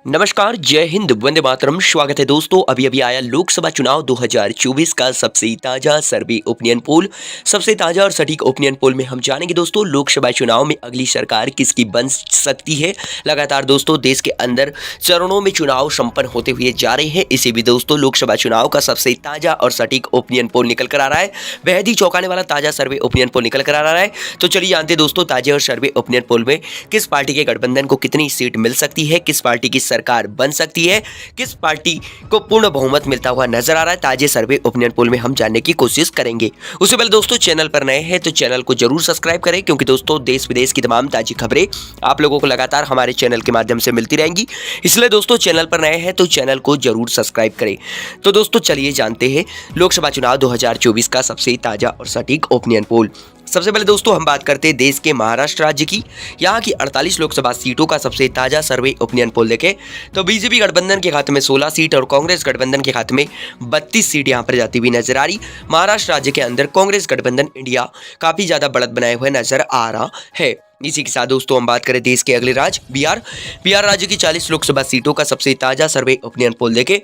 नमस्कार, जय हिंद, वंदे मातरम। स्वागत है दोस्तों। अभी अभी आया लोकसभा चुनाव 2024 का सबसे ताजा सर्वे ओपिनियन पोल। सबसे ताजा और सटीक ओपिनियन पोल में हम जानेंगे दोस्तों लोकसभा चुनाव में अगली सरकार किसकी बन सकती है। लगातार दोस्तों देश के अंदर चरणों में चुनाव संपन्न होते हुए जा रहे हैं। इसी भी दोस्तों लोकसभा चुनाव का सबसे ताजा और सटीक ओपिनियन पोल निकल कर आ रहा है। बेहद ही चौंकाने वाला ताजा सर्वे ओपिनियन पोल निकल कर आ रहा है। तो चलिए जानते हैं दोस्तों ताजे और सर्वे ओपिनियन पोल में किस पार्टी के गठबंधन को कितनी सीट मिल सकती है, किस पार्टी की सरकार बन सकती है, किस पार्टी को पूर्ण बहुमत मिलता हुआ नजर आ रहा है। ताजे सर्वे ओपिनियन पोल में हम जानने की कोशिश करेंगे। उससे पहले दोस्तों चैनल पर नए हैं तो चैनल को जरूर सब्सक्राइब करें, क्योंकि दोस्तों देश विदेश की तमाम ताजी खबरें आप लोगों को लगातार हमारे चैनल के माध्यम से मिलती रहेंगी। इसलिए दोस्तों चैनल पर नए हैं तो चैनल को जरूर सब्सक्राइब करें। तो दोस्तों चलिए जानते हैं लोकसभा चुनाव 2024 का सबसे ताजा और सटीक ओपिनियन पोल। सबसे पहले दोस्तों हम बात करते हैं देश के महाराष्ट्र राज्य की। यहाँ की 48 लोकसभा सीटों का सबसे ताजा सर्वे ओपिनियन पोल देखें तो बीजेपी गठबंधन के खाते में 16 सीट और कांग्रेस गठबंधन के खाते में 32 सीट यहाँ पर जाती हुई नजर आ रही। महाराष्ट्र राज्य के अंदर कांग्रेस गठबंधन इंडिया काफी ज्यादा बढ़त बनाए हुए नजर आ रहा है। इसी के साथ दोस्तों हम बात करें देश के अगले राज्य बिहार राज्य की 40 लोकसभा सीटों का सबसे ताजा सर्वे ओपिनियन पोल देखें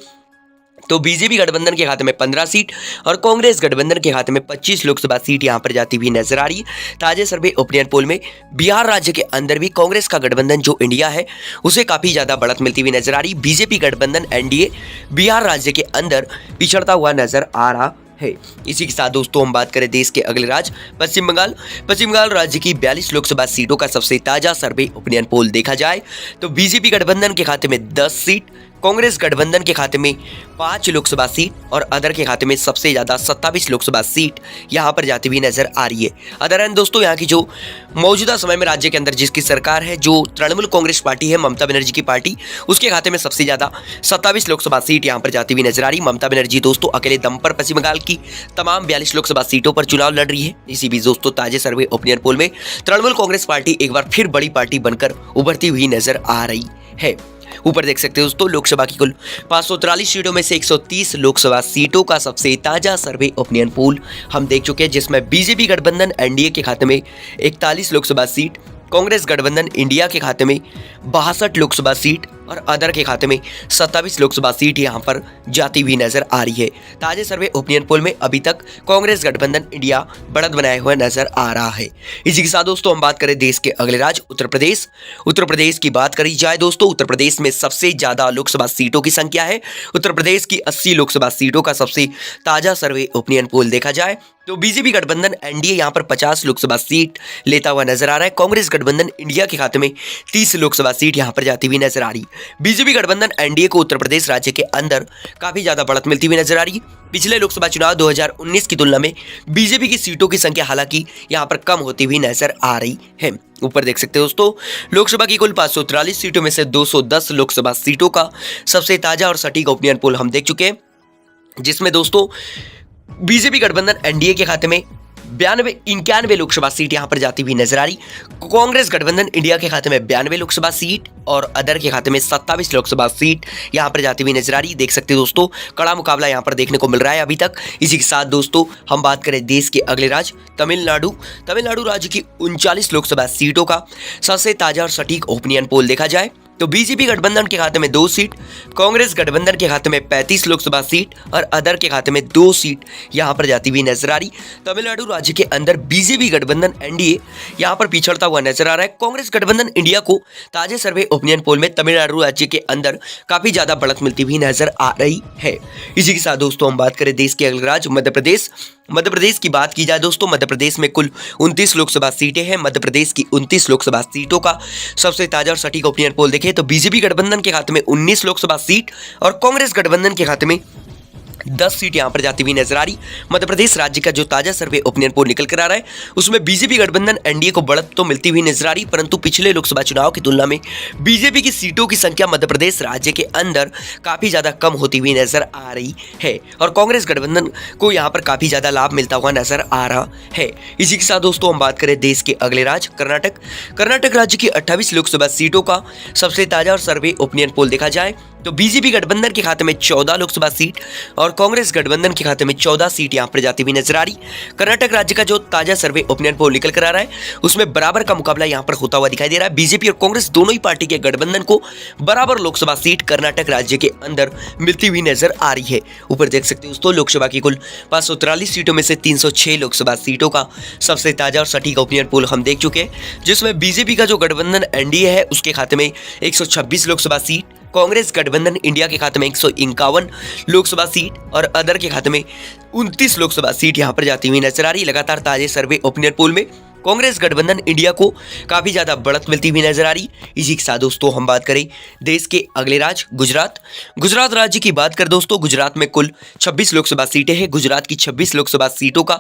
तो बीजेपी गठबंधन के खाते में 15 सीट और कांग्रेस गठबंधन के खाते में 25 लोकसभा सीट यहां पर जाती हुई नजर आ रही। ताजे सर्वे ओपिनियन पोल में बिहार राज्य के अंदर भी कांग्रेस का गठबंधन जो इंडिया है उसे काफी ज्यादा बढ़त मिलती हुई नजर आ रही। बीजेपी गठबंधन एनडीए बिहार राज्य के अंदर पिछड़ता हुआ नजर आ रहा है। इसी के साथ दोस्तों हम बात करें देश के अगले राज्य पश्चिम बंगाल राज्य की 42 लोकसभा सीटों का सबसे ताजा सर्वे ओपिनियन पोल देखा जाए तो बीजेपी गठबंधन के खाते में 10 सीट, कांग्रेस गठबंधन के खाते में 5 लोकसभा सीट और अदर के खाते में सबसे ज्यादा 27 लोकसभा सीट यहां पर जाती हुई नजर आ रही है। अदर एंड दोस्तों यहाँ की जो मौजूदा समय में राज्य के अंदर जिसकी सरकार है, जो तृणमूल कांग्रेस पार्टी है, ममता बनर्जी की पार्टी, उसके खाते में सबसे ज्यादा 27 लोकसभा सीट यहां पर जाती हुई नजर आ रही। ममता बनर्जी दोस्तों अकेले दम पर पश्चिम बंगाल की तमाम 42 लोकसभा सीटों पर चुनाव लड़ रही है। इसी बीच दोस्तों ताजे सर्वे ओपिनियन पोल में तृणमूल कांग्रेस पार्टी एक बार फिर बड़ी पार्टी बनकर उभरती हुई नजर आ रही है। ऊपर देख सकते हो दोस्तों लोकसभा की कुल 543 सीटों में से 130 लोकसभा सीटों का सबसे ताजा सर्वे ओपिनियन पोल हम देख चुके हैं, जिसमें बीजेपी गठबंधन एनडीए के खाते में 41 लोकसभा सीट, कांग्रेस गठबंधन इंडिया के खाते में 62 लोकसभा सीट और अदर के खाते में 27 लोकसभा सीट यहां पर जाती हुई नजर आ रही है। ताजे सर्वे ओपिनियन पोल में अभी तक कांग्रेस गठबंधन इंडिया बढ़त बनाए हुए नजर आ रहा है। इसी के साथ दोस्तों हम बात करें देश के अगले राज्य उत्तर प्रदेश की बात करी जाए दोस्तों उत्तर प्रदेश में सबसे ज्यादा लोकसभा सीटों की संख्या है। उत्तर प्रदेश की 80 लोकसभा सीटों का सबसे ताजा सर्वे ओपिनियन पोल देखा जाए तो बीजेपी गठबंधन एनडीए यहां पर 50 लोकसभा सीट लेता हुआ नजर आ रहा है। कांग्रेस गठबंधन इंडिया के खाते में 30 लोकसभा सीट यहां पर जाती हुई नजर आ रही। बीजेपी गठबंधन एनडीए को उत्तर प्रदेश राज्य के अंदर काफी ज्यादा बढ़त मिलती हुई नजर आ रही। पिछले लोकसभा चुनाव 2019 की तुलना में बीजेपी की सीटों की संख्या हालांकि यहां पर कम होती हुई नजर आ रही है। ऊपर देख सकते हो दोस्तों लोकसभा की कुल 543 सीटों में से 210 लोकसभा सीटों का सबसे ताजा और सटीक ओपिनियन पोल हम देख चुके हैं, जिसमें दोस्तों बीजेपी गठबंधन एनडीए के खाते में 91 लोकसभा सीट यहां पर जाती हुई नजर आ रही। कांग्रेस गठबंधन इंडिया के खाते में 92 लोकसभा सीट और अदर के खाते में 27 लोकसभा सीट यहां पर जाती हुई नजर आ रही। देख सकते हो दोस्तों कड़ा मुकाबला यहां पर देखने को मिल रहा है अभी तक। इसी के साथ दोस्तों हम बात करें देश के अगले राज्य तमिलनाडु राज्य की 39 लोकसभा सीटों का सबसे ताजा और सटीक ओपिनियन पोल देखा जाए तो बीजेपी गठबंधन के खाते में 2 सीट, कांग्रेस गठबंधन के खाते में 35 लोकसभा सीट और अदर के खाते में 2 सीट यहां पर जाती हुई नजर आ रही। तमिलनाडु राज्य के अंदर बीजेपी गठबंधन एनडीए यहां पर पिछड़ता हुआ नजर आ रहा है। कांग्रेस गठबंधन इंडिया को ताजे सर्वे ओपिनियन पोल में तमिलनाडु राज्य के अंदर काफी ज्यादा बढ़त मिलती हुई नजर आ रही है। इसी के साथ दोस्तों हम बात करें देश के अगले राज्य मध्य प्रदेश की बात की जाए दोस्तों मध्य प्रदेश में कुल 29 लोकसभा सीटें हैं। मध्य प्रदेश की 29 लोकसभा सीटों का सबसे ताजा और सटीक ओपिनियन पोल देखें तो बीजेपी गठबंधन के खाते में 19 लोकसभा सीट और कांग्रेस गठबंधन के खाते में 10 सीट यहां पर जाती हुई नजर आ रही। मध्य प्रदेश राज्य का जो ताजा सर्वे ओपिनियन पोल निकल कर आ रहा है उसमें बीजेपी गठबंधन एनडीए को बढ़त तो मिलती हुई नजर आ रही, परंतु पिछले लोकसभा चुनाव की तुलना में बीजेपी की सीटों की संख्या मध्य प्रदेश राज्य के अंदर काफी ज्यादा कम होती हुई नजर आ रही है और कांग्रेस गठबंधन को यहां पर काफी ज्यादा लाभ मिलता हुआ नजर आ रहा है। इसी के साथ दोस्तों हम बात करें देश के अगले राज्य कर्नाटक राज्य की 28 लोकसभा सीटों का सबसे ताजा और सर्वे ओपिनियन पोल देखा जाए तो बीजेपी गठबंधन के खाते में 14 लोकसभा सीट और कांग्रेस गठबंधन के खाते में 14 सीट यहां पर जाती हुई नजर आ रही। कर्नाटक राज्य का जो ताजा सर्वे ओपिनियन पोल निकल कर आ रहा है उसमें बराबर का मुकाबला यहां पर होता हुआ दिखाई दे रहा है। बीजेपी और कांग्रेस दोनों ही पार्टी के गठबंधन को बराबर लोकसभा सीट कर्नाटक राज्य के अंदर मिलती हुई नजर आ रही है। ऊपर देख सकते हो दोस्तों, लोकसभा की कुल 543 सीटों में से 306 लोकसभा सीटों का सबसे ताजा और सटीक ओपिनियन पोल हम देख चुके हैं, जिसमें बीजेपी का जो गठबंधन एनडीए है उसके खाते में 126 लोकसभा सीट, कांग्रेस गठबंधन इंडिया के खाते में 151 लोकसभा सीट और अदर के खाते में 29 लोकसभा सीट यहां पर जाती हुई नजर आ रही। लगातार ताजे सर्वे ओपिनियन पोल में कांग्रेस गठबंधन इंडिया को काफी ज्यादा बढ़त मिलती हुई नजर आ रही। इसी के साथ दोस्तों हम बात करें देश के अगले राज्य गुजरात राज्य की बात कर दोस्तों, गुजरात में कुल 26 लोकसभा सीटें हैं। गुजरात की 26 लोकसभा सीटों का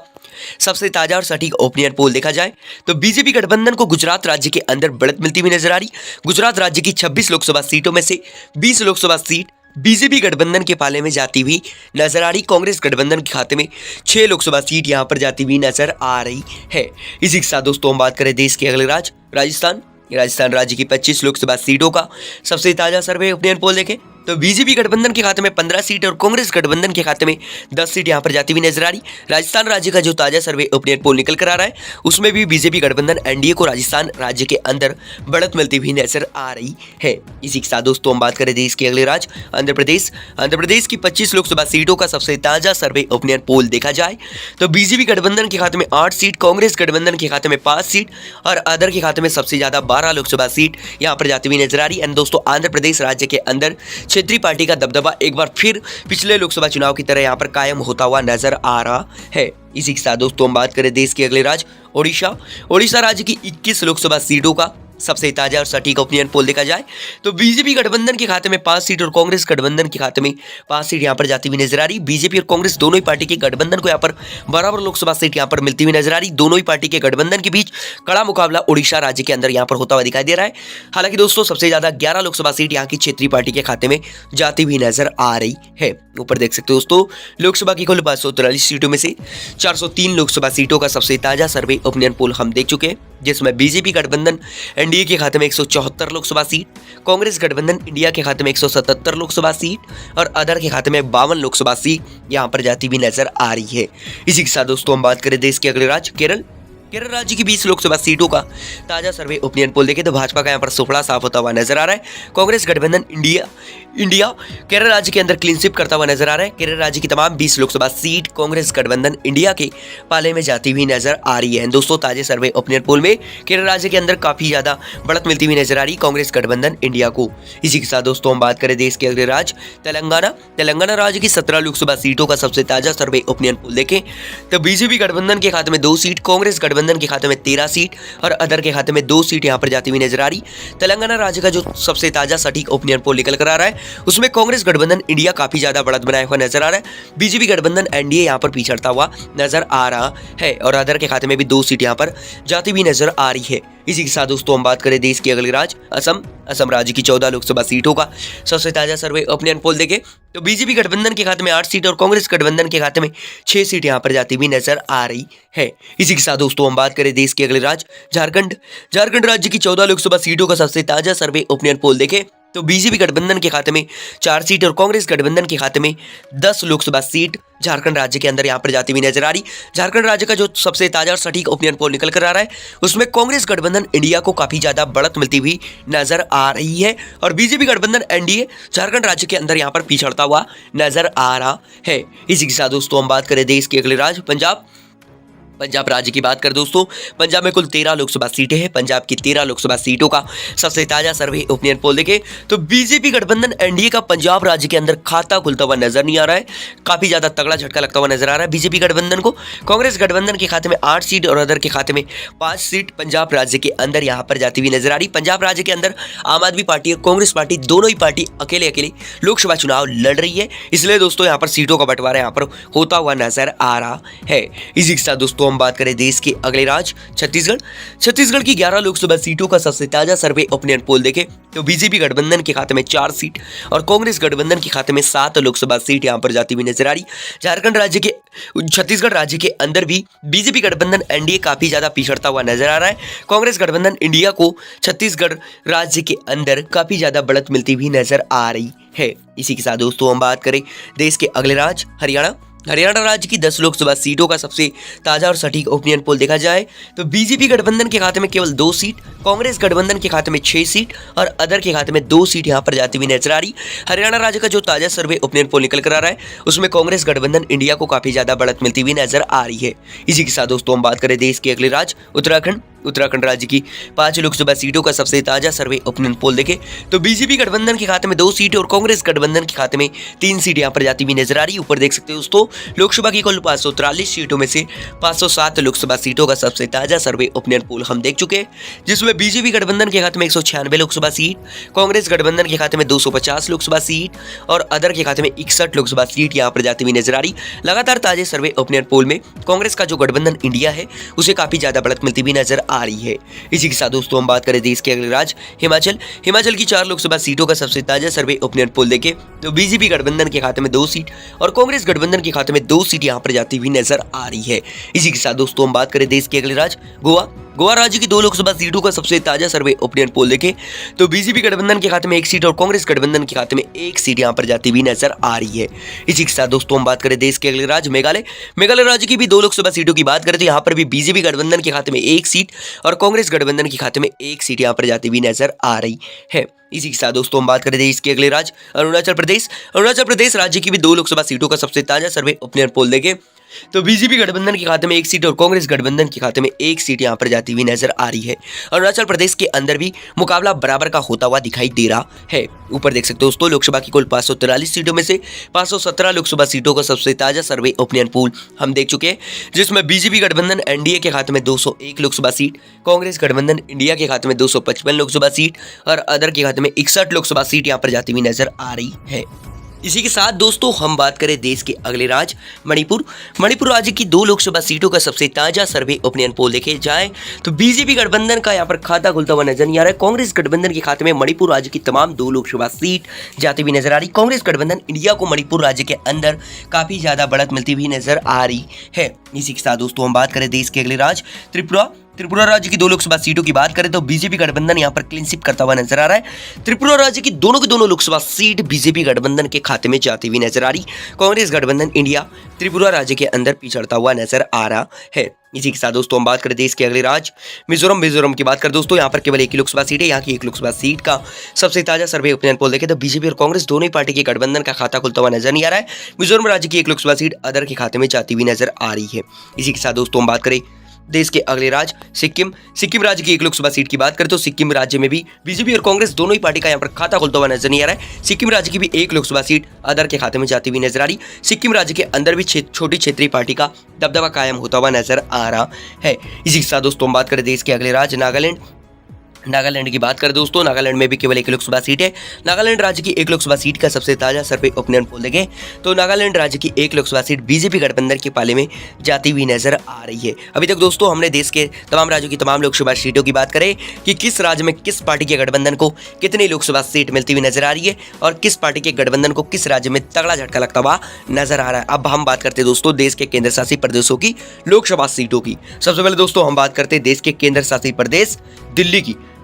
सबसे ताजा और सटीक ओपिनियन पोल देखा जाए तो बीजेपी गठबंधन को गुजरात राज्य के अंदर बढ़त मिलती हुई नजर आ रही। गुजरात राज्य की 26 लोकसभा सीटों में से 20 लोकसभा सीट बीजेपी गठबंधन के पाले में जाती हुई नजर आ रही। कांग्रेस गठबंधन के खाते में 6 लोकसभा सीट यहां पर जाती हुई नजर आ रही है। इसी के साथ दोस्तों हम बात करें देश के अगले राज्य राजस्थान राज्य की 25 लोकसभा सीटों का सबसे ताजा सर्वे ओपिनियन पोल देखें तो बीजेपी गठबंधन के खाते में 15 सीट और कांग्रेस गठबंधन के खाते में 10 सीट यहां पर जाती हुई नजर आ रही। राजस्थान राज्य का जो ताजा सर्वे ओपिनियन पोल निकल कर आ रहा है उसमें भी बीजेपी गठबंधन एनडीए को राजस्थान राज्य के अंदर बढ़त मिलती हुई नजर आ रही है। इसी के साथ दोस्तों हम बात करें देश के अगले राज्य आंध्र प्रदेश की 25 लोकसभा सीटों का सबसे ताजा सर्वे ओपिनियन पोल देखा जाए तो बीजेपी गठबंधन के खाते में 8 सीट, कांग्रेस गठबंधन के खाते में 5 सीट और अदर के खाते में सबसे ज्यादा 12 लोकसभा सीट यहां पर जाती हुई नजर आ रही। एंड दोस्तों आंध्र प्रदेश राज्य के अंदर क्षेत्रीय पार्टी का दबदबा एक बार फिर पिछले लोकसभा चुनाव की तरह यहां पर कायम होता हुआ नजर आ रहा है। इसी के साथ दोस्तों हम बात करें देश के अगले राज्य ओडिशा राज्य की 21 लोकसभा सीटों का सबसे ताजा और सटीक ओपिनियन पोल देखा जाए तो बीजेपी गठबंधन के खाते में 5 सीट और कांग्रेस गठबंधन के खाते में 5 सीट यहां पर जाती हुई नजर आ रही। बीजेपी और कांग्रेस दोनों ही पार्टी के गठबंधन को यहां पर बराबर लोकसभा सीट यहां पर मिलती हुई नजर आ रही। दोनों ही पार्टी के गठबंधन के बीच कड़ा मुकाबला ओडिशा राज्य के अंदर यहां पर होता हुआ दिखाई दे रहा है। हालांकि दोस्तों सबसे ज्यादा 11 लोकसभा सीट यहां की क्षेत्रीय पार्टी के खाते में जाती हुई नजर आ रही है। ऊपर देख सकते हो दोस्तों, लोकसभा की कुल 543 सीटों में से 403 लोकसभा सीटों का सबसे ताजा सर्वे ओपिनियन पोल हम देख चुके हैं, जिसमें बीजेपी गठबंधन एनडीए के खाते में 174 लोकसभा सीट, कांग्रेस गठबंधन इंडिया के खाते में 177 लोकसभा सीट और अदर के खाते में 52 लोकसभा सीट यहां पर जाती हुई नजर आ रही है। इसी के साथ दोस्तों हम बात करें देश के अगले राज्य केरल राज्य की 20 लोकसभा सीटों का ताजा सर्वे ओपिनियन पोल देखें तो भाजपा का यहां पर सुफड़ा साफ होता हुआ नजर आ रहा है। कांग्रेस गठबंधन इंडिया केरल राज्य के अंदर क्लीन स्वीप करता हुआ नजर आ रहा है। केरल राज्य की तमाम 20 लोकसभा सीट कांग्रेस गठबंधन इंडिया के पाले में जाती हुई नजर आ रही है। दोस्तों ताजे सर्वे ओपिनियन पोल में केरल राज्य के अंदर काफी ज्यादा बढ़त मिलती हुई नजर आ रही कांग्रेस गठबंधन इंडिया को। इसी के साथ दोस्तों हम बात करें देश के अगले राज्य तेलंगाना राज्य की 17 लोकसभा सीटों का सबसे ताजा सर्वे ओपिनियन पोल देखें तो बीजेपी गठबंधन के खाते में 2 सीट, कांग्रेस गठबंधन के खाते में 13 सीट और अदर के खाते में 2 सीट यहां पर जाती हुई नजर आ रही। तेलंगाना राज्य का जो सबसे ताजा सटीक ओपिनियन पोल निकल कर आ रहा है उसमें कांग्रेस गठबंधन इंडिया काफी ज्यादा बढ़त बनाया हुआ नजर आ रहा है। बीजेपी गठबंधन एनडीए यहां पर पिछड़ता हुआ नजर आ रहा है और अदर के खाते में भी 2 सीट यहां पर जाती हुई नजर आ रही है। इसी के साथ दोस्तों हम बात करें देश के अगले राज्य असम राज्य की 14 लोकसभा सीटों का सबसे ताजा सर्वे ओपिनियन पोल देखें तो बीजेपी गठबंधन के खाते में 8 सीट और कांग्रेस गठबंधन के खाते में 6 सीट यहां पर जाती हुई नजर आ रही है। इसी के साथ दोस्तों हम बात करें देश के अगले राज्य झारखंड राज्य की 14 लोकसभा सीटों का सबसे ताजा सर्वे ओपिनियन पोल देखें तो बीजेपी गठबंधन के खाते में 4 सीट और कांग्रेस गठबंधन के खाते में 10 लोकसभा सीट झारखंड राज्य के अंदर यहां पर जाती हुई नजर आ रही। झारखंड राज्य का जो सबसे ताजा और सटीक ओपिनियन पोल निकल कर आ रहा है उसमें कांग्रेस गठबंधन इंडिया को काफी ज्यादा बढ़त मिलती हुई नजर आ रही है और बीजेपी गठबंधन एनडीए झारखंड राज्य के अंदर यहां पर पिछड़ता हुआ नजर आ रहा है। इसी के साथ दोस्तों हम बात करें देश के अगले राज्य पंजाब राज्य की बात कर दोस्तों, पंजाब में कुल 13 लोकसभा सीटें हैं। पंजाब की 13 लोकसभा सीटों का सबसे ताजा सर्वे ओपिनियन पोल देखें तो बीजेपी गठबंधन एनडीए का पंजाब राज्य के अंदर खाता खुलता हुआ नजर नहीं आ रहा है। काफी ज्यादा तगड़ा झटका लगता हुआ नजर आ रहा है बीजेपी गठबंधन को। कांग्रेस गठबंधन के खाते में 8 सीट और अदर के खाते में 5 सीट पंजाब राज्य के अंदर यहां पर जाती हुई नजर आ रही। पंजाब राज्य के अंदर आम आदमी पार्टी और कांग्रेस पार्टी दोनों ही पार्टी अकेले लोकसभा चुनाव लड़ रही है, इसलिए दोस्तों यहां पर सीटों का बंटवारा यहां पर होता हुआ नजर आ रहा है। इसी के साथ दोस्तों हम बात करें देश के अगले राज्य छत्तीसगढ़ की 11 लोकसभा सीटों का सबसे ताजा सर्वे ओपिनियन पोल देखें तो बीजेपी गठबंधन के खाते में 4 सीट और कांग्रेस गठबंधन के खाते में 7 लोकसभा सीट यहां पर जाती हुई नजर आ रही। छत्तीसगढ़ राज्य के अंदर भी बीजेपी गठबंधन एनडीए काफी ज्यादा पिछड़ता हुआ नजर आ रहा है। कांग्रेस गठबंधन इंडिया को छत्तीसगढ़ राज्य के अंदर काफी ज्यादा बढ़त मिलती हुई नजर आ रही है। इसी के साथ दोस्तों हम बात करें देश के अगले राज्य हरियाणा राज्य की 10 लोकसभा सीटों का सबसे ताजा और सटीक ओपिनियन पोल देखा जाए तो बीजेपी गठबंधन के खाते में केवल 2 सीट, कांग्रेस गठबंधन के खाते में 6 सीट और अदर के खाते में 2 सीट यहां पर जाती हुई नजर आ रही। हरियाणा राज्य का जो ताजा सर्वे ओपिनियन पोल निकल कर आ रहा है उसमें कांग्रेस गठबंधन इंडिया को काफी ज्यादा बढ़त मिलती हुई नजर आ रही है। इसी के साथ दोस्तों हम बात करें देश के अगले राज्य उत्तराखंड राज्य की 5 लोकसभा सीटों का सबसे ताजा सर्वे ओपिनियन पोल देखें तो बीजेपी गठबंधन के खाते में 2 सीट और कांग्रेस गठबंधन के खाते में 3 सीट यहां पर जाती हुई नजर आ रही है। ऊपर देख सकते हो दोस्तों लोकसभा की कुल 543 सीटों में से 507 लोकसभा सीटों का सबसे ताजा सर्वे ओपिनियन पोल हम देख चुके हैं, जिसमें बीजेपी गठबंधन के खाते में 196 लोकसभा सीट, कांग्रेस गठबंधन के खाते में 250 लोकसभा सीट और अदर के खाते में 61 लोकसभा सीट यहां पर जाती हुई नजर आ रही। लगातार ताजे सर्वे ओपिनियन पोल में कांग्रेस का जो गठबंधन इंडिया है उसे काफी ज्यादा बढ़त मिलती हुई नजर आ रही है। इसी के साथ दोस्तों हम बात करें देश के अगले राज्य हिमाचल की 4 लोकसभा सीटों का सबसे ताजा सर्वे ओपिनियन पोल देखें तो बीजेपी गठबंधन के खाते में 2 सीट और कांग्रेस गठबंधन के खाते में 2 सीट यहां पर जाती हुई नजर आ रही है। इसी के साथ दोस्तों हम बात करें देश के अगले राज्य गोवा राज्य की 2 लोकसभा सीटों का सबसे ताजा सर्वे ओपिनियन पोल देखें तो बीजेपी गठबंधन के खाते में 1 सीट और कांग्रेस गठबंधन के खाते में 1 सीट यहां पर जाती हुई नजर आ रही है। इसी के साथ दोस्तों हम बात करें देश के अगले राज्य मेघालय राज्य की भी 2 लोकसभा सीटों की बात करें तो यहां पर भी बीजेपी गठबंधन के खाते में 1 सीट और कांग्रेस गठबंधन के खाते में 1 सीट यहां पर जाती हुई नजर आ रही है। इसी के साथ दोस्तों हम बात करें देश के अगले राज्य अरुणाचल प्रदेश राज्य की भी 2 लोकसभा सीटों का सबसे ताजा सर्वे ओपिनियन पोल देखें तो बीजेपी गठबंधन के खाते में 1 सीट और कांग्रेस गठबंधन के खाते में 1 सीट यहां पर जाती हुई नजर आ रही है। अरुणाचल प्रदेश के अंदर भी मुकाबला बराबर का होता हुआ दिखाई दे रहा है। ऊपर देख सकते हो दोस्तों लोकसभा की कुल 543 सीटों में से 517 लोकसभा सीटों का सबसे ताजा सर्वे ओपिनियन पोल हम देख चुके हैं, जिसमें बीजेपी गठबंधन एनडीए के खाते में 201 लोकसभा सीट, कांग्रेस गठबंधन इंडिया के खाते में 255 लोकसभा सीट और अदर के खाते में 61 लोकसभा सीट यहां पर जाती हुई नजर आ रही है। इसी के साथ दोस्तों हम बात करें देश के अगले राज्य मणिपुर राज्य की 2 लोकसभा सीटों का सबसे ताजा सर्वे ओपिनियन पोल देखे जाए तो बीजेपी गठबंधन का यहां पर खाता खुलता हुआ नजर नहीं आ रहा है। कांग्रेस गठबंधन के खाते में मणिपुर राज्य की तमाम 2 लोकसभा सीट जाती हुई नजर आ रही। कांग्रेस गठबंधन इंडिया को मणिपुर राज्य के अंदर काफी ज्यादा बढ़त मिलती हुई नजर आ रही है। इसी के साथ दोस्तों हम बात करें देश के अगले राज्य त्रिपुरा राज्य की 2 लोकसभा सीटों की बात करें तो बीजेपी गठबंधन यहां पर क्लीन स्वीप करता हुआ नजर आ रहा है। त्रिपुरा राज्य की दोनों लोकसभा सीट बीजेपी गठबंधन के खाते में जाती हुई नजर आ रही। कांग्रेस गठबंधन इंडिया त्रिपुरा राज्य के अंदर पिछड़ता हुआ नजर आ रहा है। इसी के साथ दोस्तों हम बात करें देश के अगले राज्य मिजोरम की बात करें दोस्तों यहां पर केवल 1 ही लोकसभा सीट है। यहां की 1 लोकसभा सीट का सबसे ताजा सर्वे ओपिनियन पोल देखें तो बीजेपी और कांग्रेस दोनों ही पार्टी के गठबंधन का खाता खुलता हुआ नजर नहीं आ रहा है। मिजोरम राज्य की 1 लोकसभा सीट अदर के खाते में जाती हुई नजर आ रही है। इसी के साथ दोस्तों हम बात करें देश के अगले राज्य सिक्किम राज्य की 1 लोकसभा सीट की बात करें तो सिक्किम राज्य में भी बीजेपी और कांग्रेस दोनों ही पार्टी का यहां पर खाता खुलता हुआ नजर नहीं आ रहा है। सिक्किम राज्य की भी 1 लोकसभा सीट अदर के खाते में जाती हुई नजर आ रही। सिक्किम राज्य के अंदर भी छोटी क्षेत्रीय पार्टी का दबदबा कायम होता हुआ नजर आ रहा है। इसी के साथ दोस्तों हम बात करें देश के अगले राज्य नागालैंड की बात करें दोस्तों नागालैंड में भी केवल 1 लोकसभा सीट है। नागालैंड राज्य की 1 लोकसभा सीट का सबसे ताजा सर्वे ओपिनियन पोल देखें तो नागालैंड राज्य की 1 लोकसभा सीट बीजेपी गठबंधन के पाले में जाती हुई नजर आ रही है। अभी तक दोस्तों हमने देश के तमाम राज्यों की तमाम लोकसभा सीटों की बात करें कि किस राज्य में किस पार्टी के गठबंधन को कितनी लोकसभा सीट मिलती हुई नजर आ रही है और किस पार्टी के गठबंधन को किस राज्य में तगड़ा झटका लगता हुआ नजर आ रहा है। अब हम बात करते हैं दोस्तों देश के केंद्र शासित प्रदेशों की लोकसभा सीटों की। सबसे पहले दोस्तों हम बात करते हैं देश के केंद्र शासित प्रदेश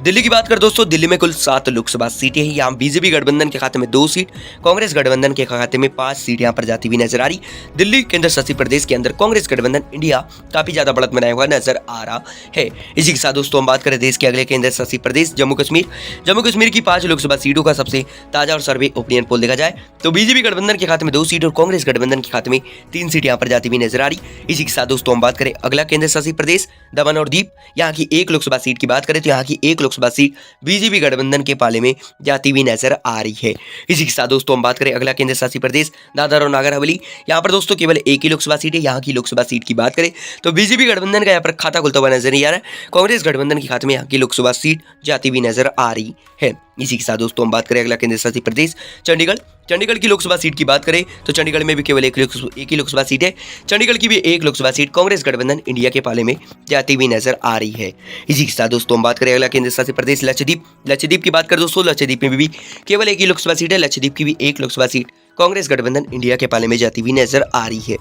दिल्ली की बात करें दोस्तों दिल्ली में कुल 7 लोकसभा सीटें हैं। यहाँ बीजेपी गठबंधन के खाते में 2 सीट, कांग्रेस गठबंधन के खाते में 5 सीट यहाँ पर जाती हुई नजर आ रही। दिल्ली केंद्र शासित प्रदेश के अंदर कांग्रेस गठबंधन इंडिया काफी ज्यादा बढ़त बनाया हुआ नजर आ रहा है। इसी के साथ दोस्तों हम बात करें देश के अगले केंद्र शासित प्रदेश जम्मू कश्मीर की 5 लोकसभा सीटों का सबसे ताजा और सर्वे ओपिनियन पोल देखा जाए तो बीजेपी गठबंधन के खाते में 2 सीट और कांग्रेस गठबंधन के खाते में 3 सीट यहाँ पर जाती हुई नजर आ रही। इसी के साथ दोस्तों हम बात करें अगला केंद्र शासित प्रदेश दमन और दीव। यहाँ की 1 लोकसभा सीट की बात करें तो यहाँ की 1 लोकसभा सीट बीजेपी गठबंधन के पाले में जाती हुई नजर आ रही है। इसी के साथ दोस्तों हम बात करें अगला केंद्र शासित प्रदेश दादर और नागर हवेली। यहाँ पर दोस्तों केवल 1 ही लोकसभा सीट है। यहाँ की लोकसभा सीट की बात करें तो बीजेपी गठबंधन का यहाँ पर खाता खुलता हुआ नजर नहीं आ रहा है। कांग्रेस गठबंधन के खाते में यहाँ की लोकसभा सीट जाती हुई नजर आ रही है। इसी के साथ दोस्तों हम बात करें अगला केंद्र शासित प्रदेश चंडीगढ़ की लोकसभा सीट की बात करें तो चंडीगढ़ में भी केवल एक ही लोकसभा सीट है। चंडीगढ़ की भी 1 लोकसभा सीट कांग्रेस गठबंधन इंडिया के पाले में जाती हुई नजर आ रही है। इसी के साथ दोस्तों हम बात करें अगला केंद्र शासित प्रदेश लक्षद्वीप की बात करें दोस्तों लक्षद्वीप में भी केवल 1 ही लोकसभा सीट है। लक्षद्वीप की भी 1 लोकसभा सीट कांग्रेस गठबंधन इंडिया के पाले में जाती हुई नजर आ रही है।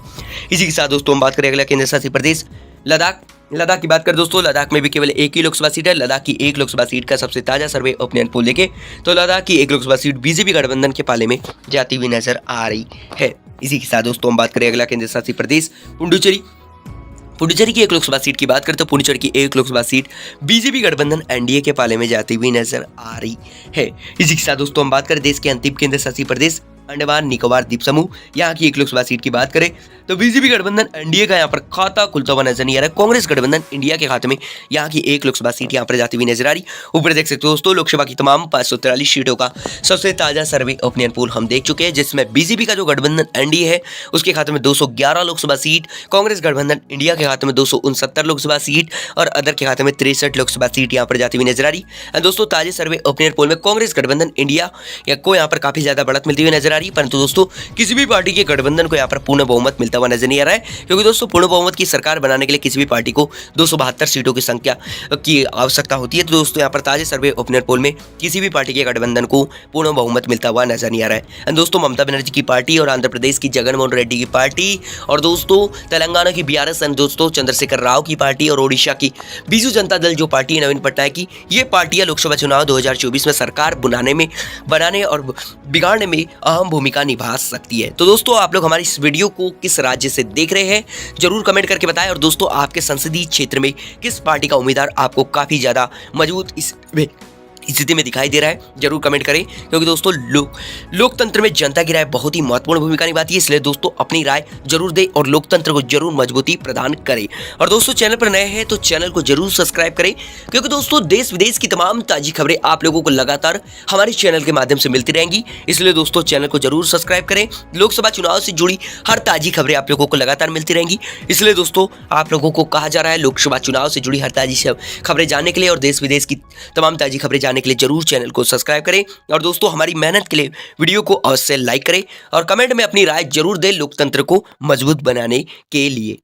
इसी के साथ दोस्तों हम बात करें अगला केंद्र शासित प्रदेश लद्दाख की बात करें दोस्तों, लद्दाख में भी केवल एक ही लोकसभा सीट है। लद्दाख की एक लोकसभा सीट का सबसे ताजा सर्वे ओपिनियन पोल देखें तो लद्दाख की एक लोकसभा सीट बीजेपी गठबंधन के पाले में जाती हुई नजर आ रही है। इसी के साथ दोस्तों हम बात करें अगला केंद्र शासित प्रदेश पुडुचेरी। पुडुचेरी की एक लोकसभा सीट की बात करें तो पुडुचेरी की एक लोकसभा सीट बीजेपी गठबंधन एनडीए के पाले में जाती हुई नजर आ रही है। इसी के साथ दोस्तों हम बात करें देश के अंतिम केंद्र शासित प्रदेश अंडमान निकोबार द्वीप समूह, यहाँ की एक लोकसभा सीट की बात करें तो बीजेपी गठबंधन एनडीए का यहाँ पर खाता खुलता हुआ नजर नहीं आ रहा है। कांग्रेस गठबंधन इंडिया के खाते में यहाँ की एक लोकसभा सीट यहाँ पर जाती हुई नजर आ रही। ऊपर देख सकते हो दोस्तों लोकसभा की तमाम 543 सीटों का सबसे ताजा सर्वे ओपिनियन पोल हम देख चुके हैं, जिसमें बीजेपी का जो गठबंधन एनडीए है उसके खाते में 211 लोकसभा सीट, कांग्रेस गठबंधन इंडिया के खाते में 269 लोकसभा सीट और अदर के खाते में 63 लोकसभा सीट यहाँ पर जाती हुई नजर आ रही। दोस्तों ताजे सर्वे ओपिनियन पोल में कांग्रेस गठबंधन इंडिया को यहाँ पर काफी ज्यादा बढ़त मिलती हुई नजर आ रही है, परंतु दोस्तों किसी भी पार्टी के गठबंधन को यहाँ पर पूर्ण बहुमत मिलता हुआ नजर नहीं आ रहा है, क्योंकि दोस्तों पूर्ण बहुमत की सरकार बनाने के लिए किसी भी पार्टी को 272 सीटों की संख्या की आवश्यकता होती है। तो दोस्तों यहाँ पर ताजे सर्वे ओपिनियन पोल में किसी भी पार्टी के गठबंधन को पूर्ण बहुमत मिलता हुआ नजर नहीं आ रहा है। दोस्तों ममता बनर्जी की पार्टी और आंध्र प्रदेश की जगनमोहन रेड्डी की पार्टी और दोस्तों तेलंगाना की बीआरएस एंड दोस्तों चंद्रशेखर राव की पार्टी और ओडिशा की बीजू जनता दल जो पार्टी है नवीन पटनायक की, ये पार्टियां लोकसभा चुनाव 2024 में सरकार बनाने और बिगाड़ने में अहम भूमिका निभा सकती है। तो दोस्तों आप लोग हमारी इस वीडियो को किस राज्य से देख रहे हैं जरूर कमेंट करके बताएं, और दोस्तों आपके संसदीय क्षेत्र में किस पार्टी का उम्मीदवार आपको काफी ज्यादा मजबूत इस स्थिति में दिखाई दे रहा है जरूर कमेंट करें, क्योंकि दोस्तों लोकतंत्र में जनता की राय बहुत ही महत्वपूर्ण भूमिका निभाती है। इसलिए दोस्तों अपनी राय जरूर दें और लोकतंत्र को जरूर मजबूती प्रदान करें। और दोस्तों चैनल पर नए हैं तो चैनल को जरूर सब्सक्राइब करें, क्योंकि दोस्तों देश विदेश की तमाम ताजी खबरें आप लोगों को लगातार हमारे चैनल के माध्यम से मिलती रहेंगी। इसलिए दोस्तों चैनल को जरूर सब्सक्राइब करें। लोकसभा चुनाव से जुड़ी हर ताजी खबरें आप लोगों को लगातार मिलती रहेंगी। इसलिए दोस्तों आप लोगों को कहा जा रहा है लोकसभा चुनाव से जुड़ी हर ताजी खबरें जानने के लिए और देश विदेश की तमाम ताजी खबरें जानने के लिए जरूर चैनल को सब्सक्राइब करें। और दोस्तों हमारी मेहनत के लिए वीडियो को अवश्य लाइक करें और कमेंट में अपनी राय जरूर दें लोकतंत्र को मजबूत बनाने के लिए।